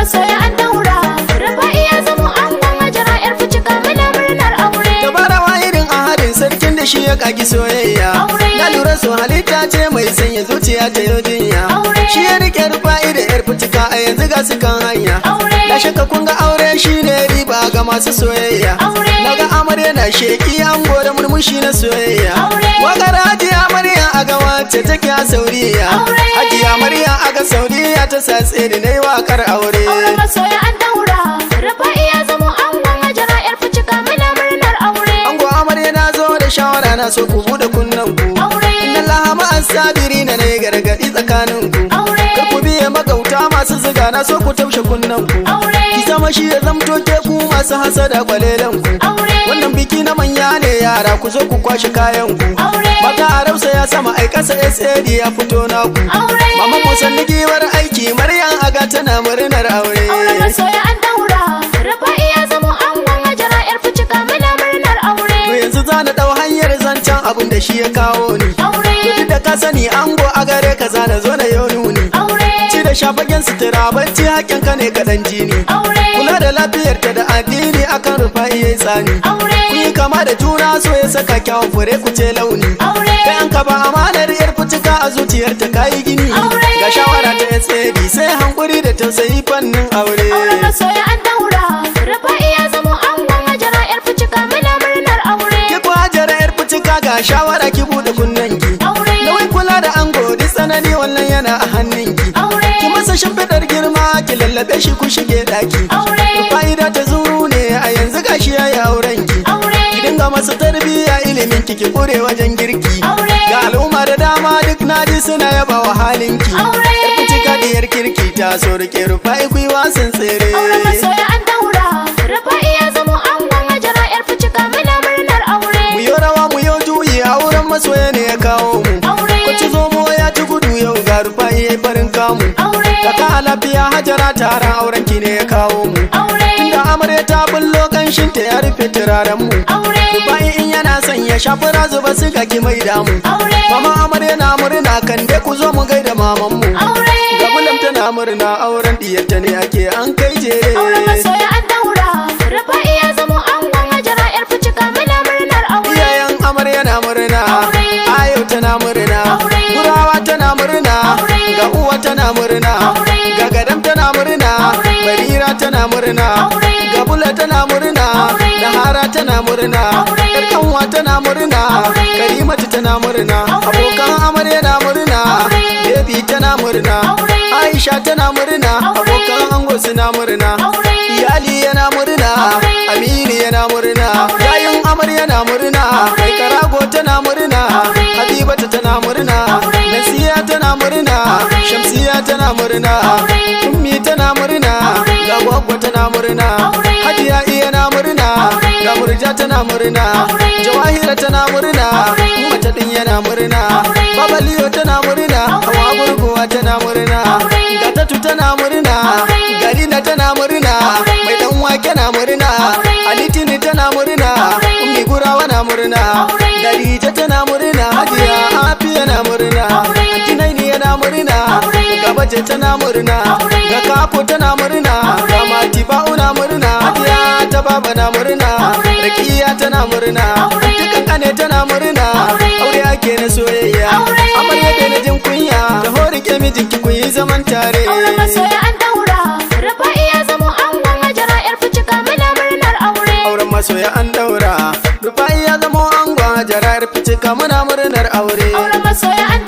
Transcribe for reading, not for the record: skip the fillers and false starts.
masoya an daura, Rufa'i ya zamo angon Hajara yar Fucika muna murnar aure. Dabara wa irin ahadin sarkin da shi ya kaki soyayya. Na lura so halitta ce mai sanya zuciya ta yodinya. Shi ya rike Rufa'i da yar Fucika a yanzu ga su kan hanya. Da shakka kun ga aure shi ne riba ga masu soyayya. Naga amarya na sheki ango da murmushi na soyayya. Wakar Hajiya Maryam a ga wacce take a Saudiya. Hajiya Maryam a ga Saudiya ta sa tsere na yi wakar aure. Auren masoya an daura, Rufa'i ya zamo angon Hajara yar Fucika muna murnar aure. Ango amarya na zo da shawara na so ku bude kunnen ku. Inna lahama asabiri na ne gargadi tsakanin ku. Kar ku biye magauta masu ziga na so ku taushe kunnen ku. Ki zama shi ya zamto ke ku masu hasada kwalelan ku. Wannan biki na manya ne yara ku zo ku kwashi kayan ku. Mata a rausa ya sama ai kasa SAD ya fito na ku. Mama musanni giwar aiki Maryam aga tana murnar aure. Auren masoya an daura, Rufa'i ya zamo angon Hajara yar Fucika muna murnar aure. To yanzu za na dau hanyar zancen abin da shi ya kawo ni. Duk da ka sani ango a gare ka za na zo na yau nuni. Ci da shafagen sutura bacci haƙƙin ka ne kaɗan jini. Kula da lafiyarta da addini akan Rufa'i yayi tsani. Kun yi kama da juna so ya saka kyawun fure ku ce launi. Kai an ka ba amanar yar Fucika a zuciyarta kayi gini. Ga shawara ta SAD sai hankuri da tausayi fannin aure. Auren masoya an daura, Rufa'i ya zamo angon Hajara yar Fucika muna murnar aure. Ki ku Hajara yar Fucika ga shawara ki bude kunnen ki. Nauyin kula da ango duk tsanani wannan yana a hannunki. Ki masa shimfiɗar girma ki lallabe shi ku shige ɗaki. Rufa'i da ta zuru ne a yanzu gashi yayi auren ki. Ki dinga masa tarbiyya ilimin ki kure wajen girki. Ga al'umma da dama duk naji suna yaba wa halin ki. Yar Fucika diyar kirki ta so rike Rufa'i ku yi wasan tsere. Auren masoya an daura, Rufa'i ya zamo angon Hajara yar Fucika muna murnar aure. Mu yo rawa mu yo juyi auren masoya ne ya kawo mu. Kwaci zomo ya ci gudu yau ga Rufa'i yayi farin kamu. Kaka a lafiya Hajara taron auren ki ne ya kawo mu. Tunda amarya ta bullo kanshin ta ya rufe turaren mu. Rufa'i in yana son ya shafi zuba suka ki mai damu. Mama amarya na murna kan dai ku zo mu gaida maman mu. Gabulam tana murna auren diyarta ne ake an kai jere. Auren masoya an daura, Rufa'i ya zamo angon Hajara yar Fucika muna murnar aure. Iyayen amarya na murna, Ayo tana murna, Gurawa tana murna, ga uwa tana murna, ga gadam tana murna, Barira tana murna, ga bula tana murna, Nahara tana murna, yar kanwa tana murna, Karimatu tana murna, abokan amarya na murna, Baby tana murna, Aisha tana murna, abokan ango suna murna, iyali yana murna, Aminu yana murna, yayin amarya na murna, kai karago tana murna, Habibatu tana murna, Nasiya tana murna, Shamsiya tana murna, Ummi tana murna, ga Gwaggo tana murna, Hadiya yana murna, ga Murja tana murna, Jawahira tana murna, Mata din yana murna, Babaliyo tana murna, Hawa Gurguwa tana murna, Gatatu tana murna, Garina tana murna, Mai dan wake na murna, Alitini tana murna, Ummi Gurawa na murna, Darija tana murna, Hajiya Afiya na murna, Antinaini yana murna, Gabaje tana murna, ga Kafo tana murna, ga Matiba'u na murna, Hajiya ta Baba na murna, Rakiya tana murna, Dukan kane tana murna, aure ake na soyayya, amarya da na jin kunya, da horike mijinki ku yi zaman tare. Auren masoya an daura, Rufa'i ya zamo angon Hajara yar Fucika muna murnar aure. Auren masoya an daura, Rufa'i ya zamo angon Hajara yar Fucika muna murnar aure. Auren masoya an